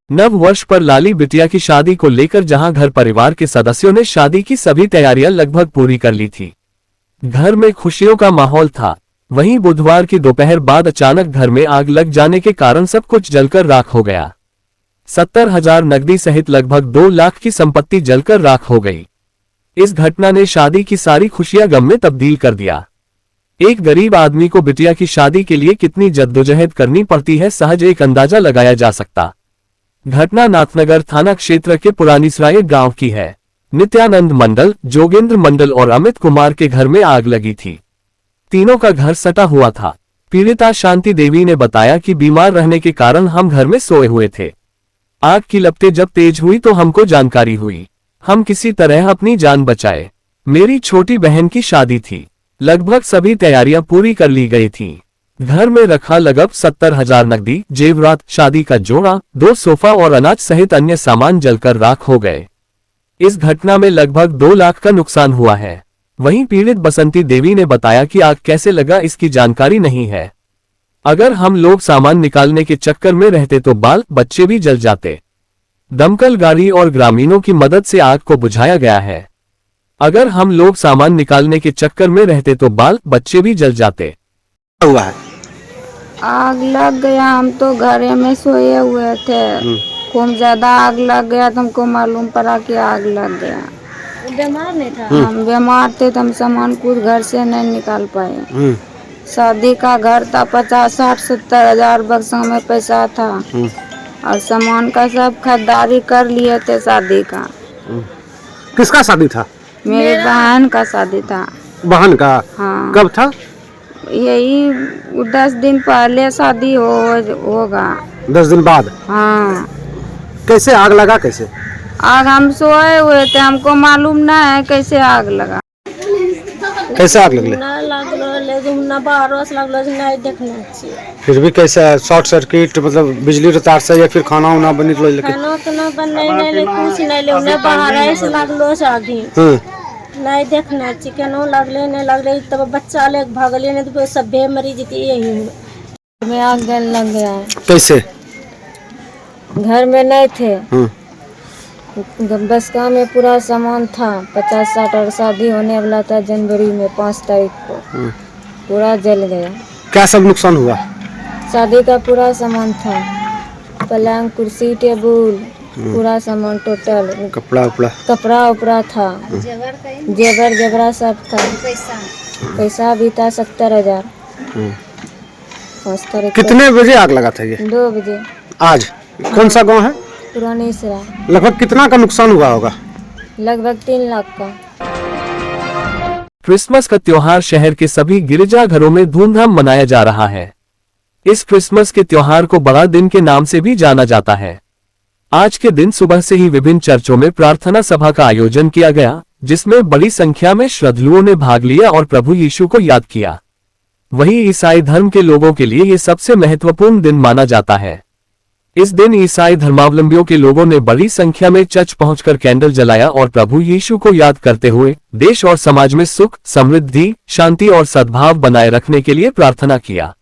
नव वर्ष पर लाली बिटिया की शादी को लेकर जहां घर परिवार के सदस्यों ने शादी की सभी तैयारियां लगभग पूरी कर ली थी। घर में खुशियों का माहौल था। वहीं बुधवार की दोपहर बाद अचानक घर में आग लग जाने के कारण सब कुछ जलकर राख हो गया। 70,000 नकदी सहित लगभग 2 लाख की संपत्ति जलकर राख हो गई। इस घटना ने शादी की सारी खुशियां गम में तब्दील कर दिया। एक गरीब आदमी को बिटिया की शादी के लिए कितनी जद्दोजहद करनी पड़ती है, सहज एक अंदाजा लगाया जा सकता। घटना नाथनगर थाना क्षेत्र के पुरानीसराय गांव की है। नित्यानंद मंडल, जोगेंद्र मंडल और अमित कुमार के घर में आग लगी थी। तीनों का घर सटा हुआ था। पीड़िता शांति देवी ने बताया कि बीमार रहने के कारण हम घर में सोए हुए थे। आग की लपटें जब तेज हुई तो हमको जानकारी हुई। हम किसी तरह अपनी जान बचाए। मेरी छोटी बहन की शादी थी। लगभग सभी तैयारियां पूरी कर ली गई थी। घर में रखा लगभग 70,000 नकदी, जेवरात, शादी का जोड़ा, 2 सोफा और अनाज सहित अन्य सामान जलकर राख हो गए। इस घटना में लगभग 2 लाख का नुकसान हुआ है। वहीं पीड़ित बसंती देवी ने बताया कि आग कैसे लगा इसकी जानकारी नहीं है। अगर हम लोग सामान निकालने के चक्कर में रहते तो बाल बच्चे भी जल जाते। दमकल गाड़ी और ग्रामीणों की मदद से आग को बुझाया गया है। अगर हम लोग सामान निकालने के चक्कर में रहते तो बाल बच्चे भी जल जाते। हुआ है आग लग गया। हम तो घरे में सोए हुए थे। खूब ज्यादा आग लग गया तो हमको मालूम पड़ा कि आग लग गया। बीमार नहीं था। हम बीमार थे तो हम सामान कुछ घर से नहीं निकाल पाए। शादी का घर था, 50, 60, 70 हजार बक्सों में पैसा था और सामान का सब खरीदारी कर लिए थे शादी का। किसका शादी था? मेरी बहन का शादी था। बहन का? हाँ। कब था? यही 10 दिन पहले शादी होगा। 10 दिन बाद? हाँ। कैसे आग लगा? कैसे आग हम सोए हुए थे, हमको मालूम ना है कैसे आग लगा। कैसे आग लगले? फिर भी कैसे? शॉर्ट सर्किट मतलब बिजली रो तार से या फिर खाना उना बनी तो खाना तो बने नहीं, कुछ नहीं ले, उन्हें बाहर से लगलो आगी। नहीं देखना चिकनो लगले नहीं लगले तब बच्चा ले भागले नहीं तो सब मरी जीती। यही में आग लग गया है। कैसे? घर में नहीं थे। बस का में पूरा सामान था। 50, 60 और शादी होने वाला था जनवरी में 5 तारीख को। पूरा जल गया। क्या सब नुकसान हुआ? शादी का पूरा सामान था, पलंग, कुर्सी, टेबुल, पूरा सामान टोटल। कपड़ा उपड़ा था, जेवर सब था। पैसा भी था 70,000। 5 तारीख। कितने बजे आग लगा था ये? 2 बजे। आज कौन सा गांव है? पुरानीसराय। लगभग कितना का नुकसान हुआ होगा? लगभग 3 लाख का। क्रिसमस का त्योहार शहर के सभी गिरजाघरों में धूमधाम मनाया जा रहा है। इस क्रिसमस के त्योहार को बड़ा दिन के नाम से भी जाना जाता है। आज के दिन सुबह से ही विभिन्न चर्चों में प्रार्थना सभा का आयोजन किया गया, जिसमें बड़ी संख्या में श्रद्धालुओं ने भाग लिया और प्रभु यीशु को याद किया। वहीं ईसाई धर्म के लोगों के लिए ये सबसे महत्वपूर्ण दिन माना जाता है। इस दिन ईसाई धर्मावलंबियों के लोगों ने बड़ी संख्या में चर्च पहुंचकर कैंडल जलाया और प्रभु यीशु को याद करते हुए देश और समाज में सुख, समृद्धि, शांति और सद्भाव बनाए रखने के लिए प्रार्थना किया।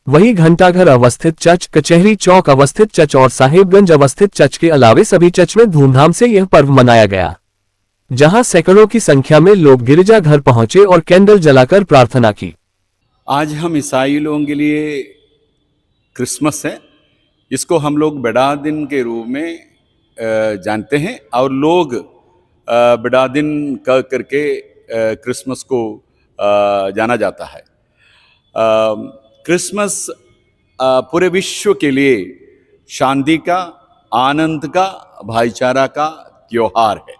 वहीं घंटाघर अवस्थित चर्च, कचहरी चौक अवस्थित चर्च और साहेबगंज अवस्थित चर्च के अलावे सभी चर्च में धूमधाम से यह पर्व मनाया गया, जहां सैकड़ों की संख्या में लोग गिरजाघर पहुंचे और कैंडल जलाकर प्रार्थना की। आज हम ईसाई लोगों के लिए क्रिसमस है, इसको हम लोग बड़ा दिन के रूप में जानते हैं और लोग बड़ा दिन करके क्रिसमस को जाना जाता है। क्रिसमस पूरे विश्व के लिए शांति का, आनंद का, भाईचारा का त्योहार है।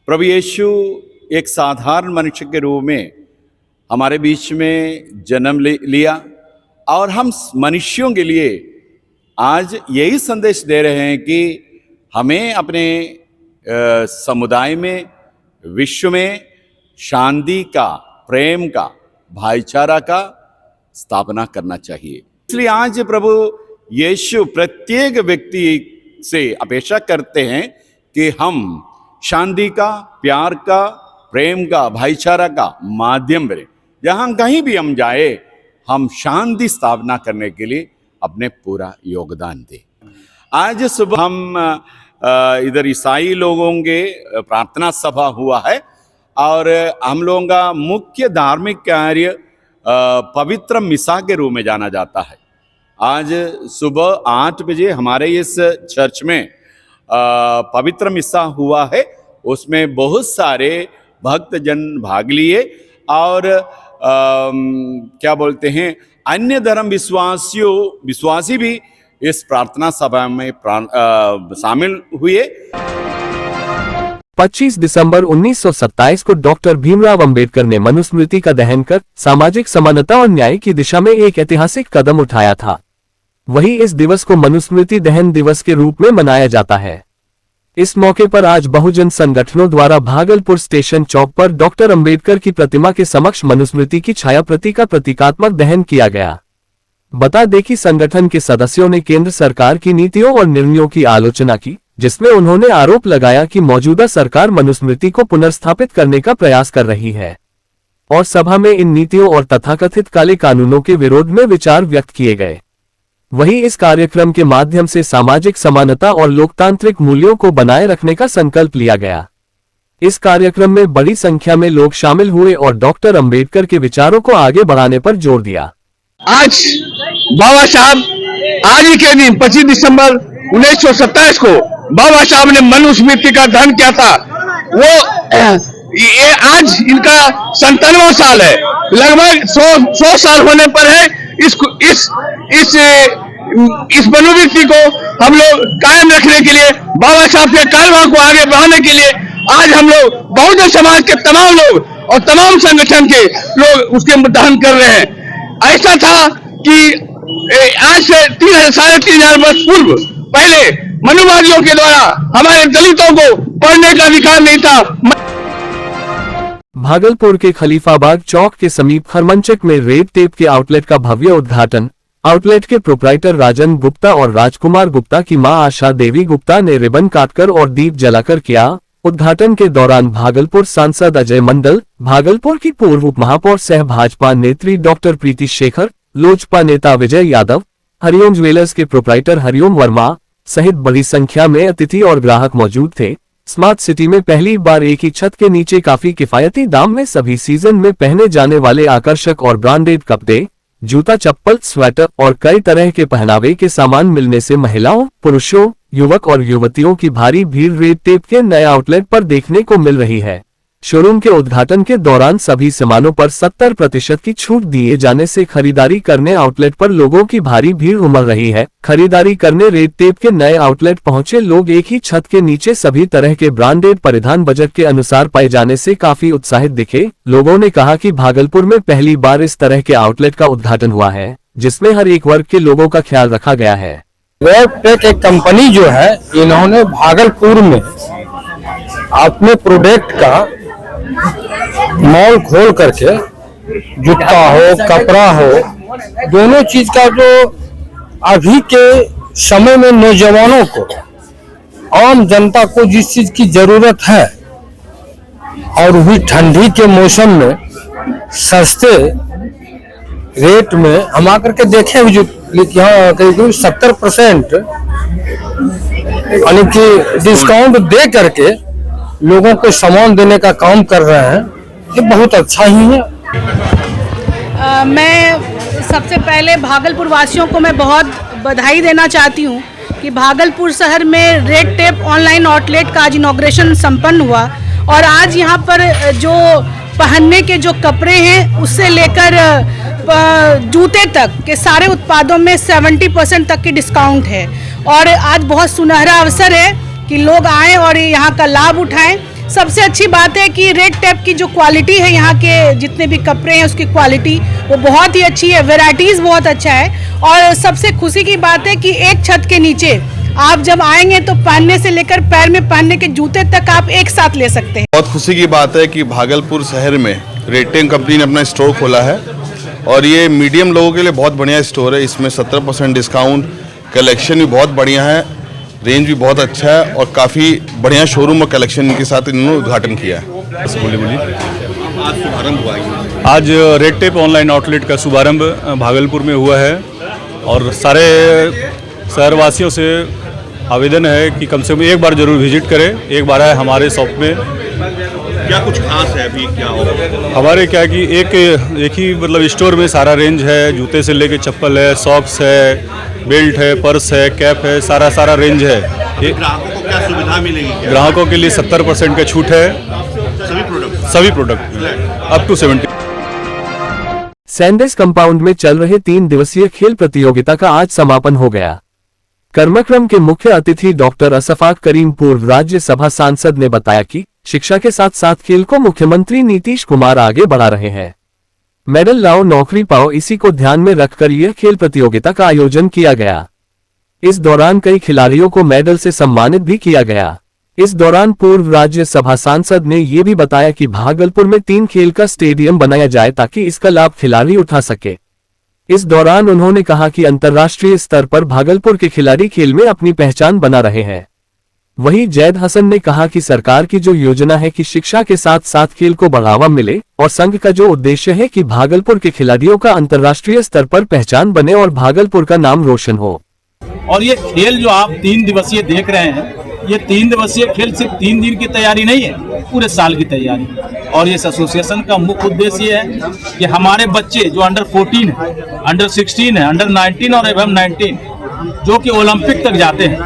प्रभु यीशु एक साधारण मनुष्य के रूप में हमारे बीच में जन्म लिया और हम मनुष्यों के लिए आज यही संदेश दे रहे हैं कि हमें अपने समुदाय में, विश्व में शांति का, प्रेम का, भाईचारा का स्थापना करना चाहिए। इसलिए आज प्रभु यीशु प्रत्येक व्यक्ति से अपेक्षा करते हैं कि हम शांति का, प्यार का, प्रेम का, भाईचारा का माध्यम बने। जहाँ कहीं भी हम जाए, हम शांति स्थापना करने के लिए अपने पूरा योगदान दें। आज सुबह हम इधर ईसाई लोगों के प्रार्थना सभा हुआ है और हम लोगों का मुख्य धार्मिक कार्य पवित्र मिसा के रूप में जाना जाता है। आज सुबह 8 बजे हमारे इस चर्च में पवित्र मिसा हुआ है। उसमें बहुत सारे भक्तजन भाग लिए और क्या बोलते हैं, अन्य धर्म विश्वासी भी इस प्रार्थना सभा में शामिल हुए। 25 दिसंबर 1927 को डॉक्टर भीमराव अंबेडकर ने मनुस्मृति का दहन कर सामाजिक समानता और न्याय की दिशा में एक ऐतिहासिक कदम उठाया था। वही इस दिवस को मनुस्मृति दहन दिवस के रूप में मनाया जाता है। इस मौके पर आज बहुजन संगठनों द्वारा भागलपुर स्टेशन चौक पर डॉक्टर अंबेडकर की प्रतिमा के समक्ष मनुस्मृति की छायाप्रति का प्रतीकात्मक दहन किया गया। बता दें कि संगठन के सदस्यों ने केंद्र सरकार की नीतियों और निर्णयों की आलोचना की, जिसमें उन्होंने आरोप लगाया कि मौजूदा सरकार मनुस्मृति को पुनर्स्थापित करने का प्रयास कर रही है और सभा में इन नीतियों और तथाकथित काले कानूनों के विरोध में विचार व्यक्त किए गए। वहीं इस कार्यक्रम के माध्यम से सामाजिक समानता और लोकतांत्रिक मूल्यों को बनाए रखने का संकल्प लिया गया। इस कार्यक्रम में बड़ी संख्या में लोग शामिल हुए और डॉक्टर अंबेडकर के विचारों को आगे बढ़ाने पर जोर दिया। आज बाबा साहब आज ही के दिन 25 दिसंबर 1927 को बाबा साहब ने मनुस्मृति का दहन किया था। वो ये आज इनका 97वां साल है। लगभग 100 साल होने पर है इस मनुस्मृति को हम लोग कायम रखने के लिए, बाबा साहब के कारवां को आगे बढ़ाने के लिए आज हम लोग बहुजन समाज के तमाम लोग और तमाम संगठन के लोग उसके दहन कर रहे हैं। ऐसा था कि आज से 3,500 वर्ष पूर्व पहले मनुवादियों के द्वारा हमारे दलितों को पढ़ने का अधिकार नहीं था। भागलपुर के खलीफाबाग चौक के समीप खरमंचक में रेड टेप के आउटलेट का भव्य उद्घाटन आउटलेट के प्रोप्राइटर राजन गुप्ता और राजकुमार गुप्ता की मां आशा देवी गुप्ता ने रिबन काटकर और दीप जलाकर किया। उद्घाटन के दौरान भागलपुर सांसद अजय मंडल, भागलपुर की पूर्व उप महापौर सह भाजपा नेत्री डॉक्टर प्रीति शेखर, लोजपा नेता विजय यादव, हरिओम ज्वेलर्स के प्रोप्राइटर हरिओम वर्मा सहित बड़ी संख्या में अतिथि और ग्राहक मौजूद थे। स्मार्ट सिटी में पहली बार एक ही छत के नीचे काफी किफायती दाम में सभी सीजन में पहने जाने वाले आकर्षक और ब्रांडेड कपड़े, जूता, चप्पल, स्वेटर और कई तरह के पहनावे के सामान मिलने से महिलाओं, पुरुषों, युवक और युवतियों की भारी भीड़ रेड टेप के नए आउटलेट पर देखने को मिल रही है। शोरूम के उद्घाटन के दौरान सभी सामानों पर 70% की छूट दिए जाने से खरीदारी करने आउटलेट पर लोगों की भारी भीड़ उमड़ रही है। खरीदारी करने रेड टेप के नए आउटलेट पहुंचे लोग एक ही छत के नीचे सभी तरह के ब्रांडेड परिधान बजट के अनुसार पाए जाने से काफी उत्साहित दिखे। लोगों ने कहा कि भागलपुर में पहली बार इस तरह के आउटलेट का उद्घाटन हुआ है, जिसमें हर एक वर्ग के लोगों का ख्याल रखा गया है। रेड टेप एक कंपनी जो है, इन्होंने भागलपुर में अपने प्रोडक्ट का मॉल खोल करके जूता हो, कपड़ा हो, दोनों चीज का जो अभी के समय में नौजवानों को, आम जनता को जिस चीज की जरूरत है और भी ठंडी के मौसम में सस्ते रेट में हम आकर के देखे जो करीब 70% यानी कि डिस्काउंट दे करके लोगों को सामान देने का काम कर रहे हैं। ये बहुत अच्छा ही है। मैं सबसे पहले भागलपुर वासियों को मैं बहुत बधाई देना चाहती हूँ कि भागलपुर शहर में रेड टेप ऑनलाइन आउटलेट का आज इनॉग्रेशन संपन्न हुआ और आज यहाँ पर जो पहनने के जो कपड़े हैं उससे लेकर जूते तक के सारे उत्पादों में 70% तक की डिस्काउंट है और आज बहुत सुनहरा अवसर है कि लोग आएं और यहाँ का लाभ उठाएं। सबसे अच्छी बात है कि रेड टेप की जो क्वालिटी है, यहाँ के जितने भी कपड़े हैं उसकी क्वालिटी वो बहुत ही अच्छी है, वैरायटीज़ बहुत अच्छा है और सबसे खुशी की बात है कि एक छत के नीचे आप जब आएंगे तो पहनने से लेकर पैर में पहनने के जूते तक आप एक साथ ले सकते हैं। बहुत खुशी की बात है कि भागलपुर शहर में रेड टेप कंपनी ने अपना स्टोर खोला है और ये मीडियम लोगों के लिए बहुत बढ़िया स्टोर है। इसमें 70% डिस्काउंट, कलेक्शन भी बहुत बढ़िया है, रेंज भी बहुत अच्छा है और काफ़ी बढ़िया शोरूम और कलेक्शन के साथ इन्होंने उद्घाटन किया है। आज शुभारंभ हुआ है। आज रेड टेप ऑनलाइन आउटलेट का शुभारंभ भागलपुर में हुआ है और सारे शहरवासियों से आवेदन है कि कम से कम एक बार जरूर विजिट करें, एक बार आए हमारे शॉप में। क्या कुछ खास है अभी, क्या होगा? हमारे क्या कि एक ही मतलब स्टोर में सारा रेंज है, जूते से लेके चप्पल है, सॉक्स है, बेल्ट है, पर्स है, कैप है, सारा रेंज है। ग्राहकों को क्या सुविधा मिलेगी? ग्राहकों के लिए 70% का छूट है, सभी प्रोडक्ट अप टू 70। सैंडेस कंपाउंड में चल रहे 3 दिवसीय खेल प्रतियोगिता का आज समापन हो गया। कार्यक्रम के मुख्य अतिथि डॉक्टर असफाक करीम पूर्व राज्यसभा सांसद ने बताया कि शिक्षा के साथ साथ खेल को मुख्यमंत्री नीतीश कुमार आगे बढ़ा रहे हैं। मेडल लाओ नौकरी पाओ, इसी को ध्यान में रखकर यह खेल प्रतियोगिता का आयोजन किया गया। इस दौरान कई खिलाड़ियों को मेडल से सम्मानित भी किया गया। इस दौरान पूर्व राज्यसभा सांसद ने यह भी बताया कि भागलपुर में 3 खेल का स्टेडियम बनाया जाए ताकि इसका लाभ खिलाड़ी उठा सके। इस दौरान उन्होंने कहा कि अंतर्राष्ट्रीय स्तर पर भागलपुर के खिलाड़ी खेल में अपनी पहचान बना रहे हैं। वहीं जैद हसन ने कहा कि सरकार की जो योजना है कि शिक्षा के साथ साथ खेल को बढ़ावा मिले और संघ का जो उद्देश्य है कि भागलपुर के खिलाड़ियों का अंतर्राष्ट्रीय स्तर पर पहचान बने और भागलपुर का नाम रोशन हो। और ये खेल जो आप 3 दिवसीय देख रहे हैं, ये 3 दिवसीय खेल सिर्फ 3 दिन की तैयारी नहीं है, पूरे साल की तैयारी। और इस एसोसिएशन का मुख्य उद्देश्य ये है कि हमारे बच्चे जो अंडर 14 है, अंडर 16 है, अंडर 19 और एवं 19 जो कि ओलंपिक तक जाते हैं,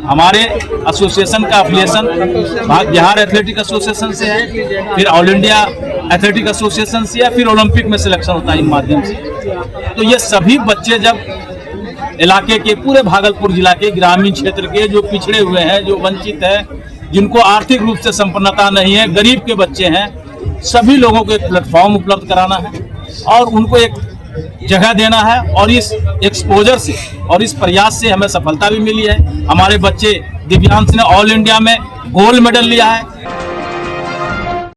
हमारे एसोसिएशन का एफिलिएशन बिहार एथलेटिक एसोसिएशन से है, फिर ऑल इंडिया एथलेटिक एसोसिएशन से है, फिर ओलंपिक में सिलेक्शन होता है इन माध्यम से। तो ये सभी बच्चे जब इलाके के, पूरे भागलपुर जिला के ग्रामीण क्षेत्र के जो पिछड़े हुए हैं, जो वंचित है, जिनको आर्थिक रूप से संपन्नता नहीं है, गरीब के बच्चे हैं, सभी लोगों को एक प्लेटफॉर्म उपलब्ध कराना है और उनको एक जगह देना है। और इस एक्सपोजर से और इस प्रयास से हमें सफलता भी मिली है। हमारे बच्चे दिव्यांश ने ऑल इंडिया में गोल्ड मेडल लिया है।